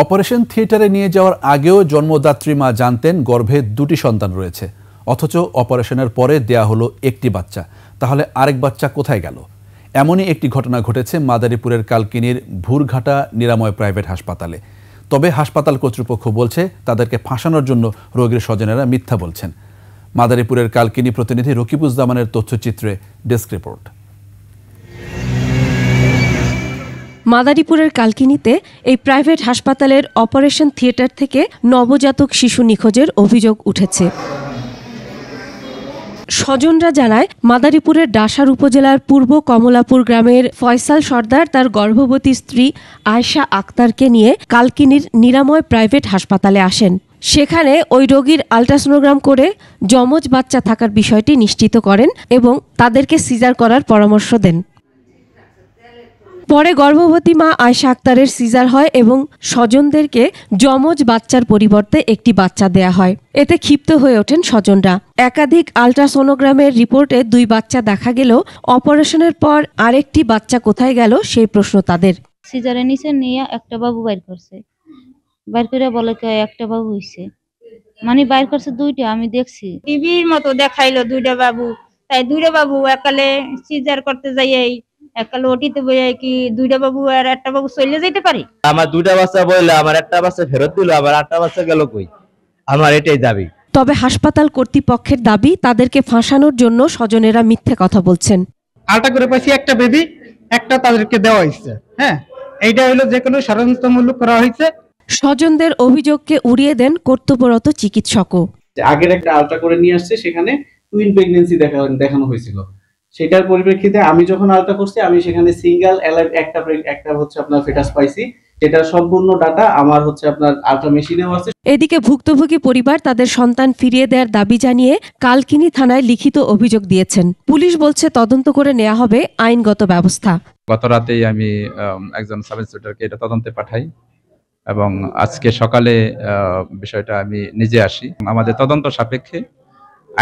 Operation থিয়েটারে নিয়ে যাওয়ার আগেও জন্মদাত্রী মা জানতেন গর্ভে দুটি সন্তান রয়েছে, অথচ অপারেশনের পরে দেয়া হলো একটি বাচ্চা। তাহলে আরেক বাচ্চা কোথায় গেল? এমনই একটি ঘটনা ঘটেছে মাদারীপুরের কালকিনির ভুরঘাটা নিরাময় প্রাইভেট হাসপাতালে। তবে হাসপাতাল কর্তৃপক্ষ বলছে তাদেরকে ফাঁসানোর জন্য রোগীর স্বজনেরা মিথ্যা বলছেন। মাদারীপুরের কালকিনি প্রতিনিধি রকিবুজ্জামানের তথ্যচিত্রে ডেস্ক রিপোর্ট। মাদারীপুরের কালকিনিতে এই প্রাইভেট হাসপাতালের অপারেশন থিয়েটার থেকে নবজাতক শিশু নিখোঁজের অভিযোগ উঠেছে। স্বজনরা জানায়, মাদারীপুরের ডাসার উপজেলার পূর্ব কমলাপুর গ্রামের ফয়সাল সর্দার তার গর্ভবতী স্ত্রী আয়েশা আক্তারকে নিয়ে কালকিনির নিরাময় প্রাইভেট হাসপাতালে আসেন। সেখানে ওই রোগীর আল্ট্রাসোনোগ্রাম করে যমজ বাচ্চা থাকার বিষয়টি নিশ্চিত করেন এবং তাদেরকে সিজার করার পরামর্শ দেন। পরে গর্ভবতী মা আয়েশা আক্তারের সিজার হয় এবং স্বজনদেরকে যমজ বাচ্চার পরিবর্তে একটি বাচ্চা দেয়া হয়। এতে ক্ষিপ্ত হয়ে ওঠেন স্বজনরা। একাধিক আল্ট্রাসোনোগ্রামের রিপোর্টে 2 বাচ্চা দেখা গেলেও অপারেশনের পর আরেকটি বাচ্চা কোথায় গেল সেই প্রশ্ন তাদের। সিজারে নিচে নিয়ে একটা বাবু বাইর করছে, বাইর করে বলে একটা বাবু হইছে, মানে বাইর করছে 2টা। আমি দেখছি টিভির মতো দেখাইলো 2টা বাবু, তাই 2টা বাবু একালে সিজার করতে যাই একালে ওটিতে বইয়া কি 2টা বাবু আর একটা বাবু চলে যেতে পারে। আমার 2টা বাচ্চা বললে আমার একটা বাচ্চা ফেরত দিল, আবার 8টা বাচ্চা গেল কই? আমার এটাই দাবি। তবে হাসপাতাল কর্তৃপক্ষের দাবি তাদেরকে ফাঁসানোর জন্য স্বজনেরা মিথ্যে কথা বলছেন। আলটা করে পাইছি একটা বেবি, একটা তাদেরকে দেওয়া হয়েছে। হ্যাঁ, এইটা হলো যে কোনো ষড়যন্ত্রমূলক করা হয়েছে। স্বজনদের অভিযোগকে উড়িয়ে দেন কর্তব্যরত চিকিৎসকও। আগের একটা আলট্রা করে নিয়ে আসছে, সেখানে টুইন প্রেগন্যান্সি দেখানো হয়েছিল। সেটার পরিপ্রেক্ষিতে আমি যখন আলট্রা করছি, আমি সেখানে সিঙ্গেল একটা হচ্ছে আপনার ফেটাস পাইছি। সেটার সম্পূর্ণ ডাটা আমার হচ্ছে আপনার আলট্রা মেশিনেও আছে। এদিকে ভুক্তভোগী পরিবার তাদের সন্তান ফিরিয়ে দেওয়ার দাবি জানিয়ে কালকিনি থানায় লিখিত অভিযোগ দিয়েছেন। পুলিশ বলছে তদন্ত করে নেওয়া হবে আইনগত ব্যবস্থা। গত রাতেই আমি একজন সাব ইন্সপেক্টরকে এটা তদন্তে পাঠাই এবং আজকে সকালে বিষয়টা আমি নিজে আসি। আমাদের তদন্ত সাপেক্ষে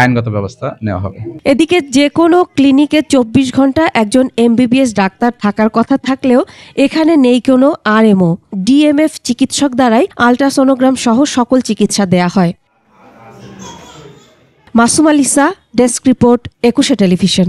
আইনগত ব্যবস্থা নেওয়া হবে। এদিকে যে কোনো ক্লিনিকে 24 ঘন্টা একজন MBBS ডাক্তার থাকার কথা থাকলেও এখানে নেই কোনো RMO, DMF চিকিৎসক দ্বারাই আল্ট্রাসোনোগ্রাম সহ সকল চিকিৎসা দেয়া হয়। Masum আলিসা, desk report, 21 television.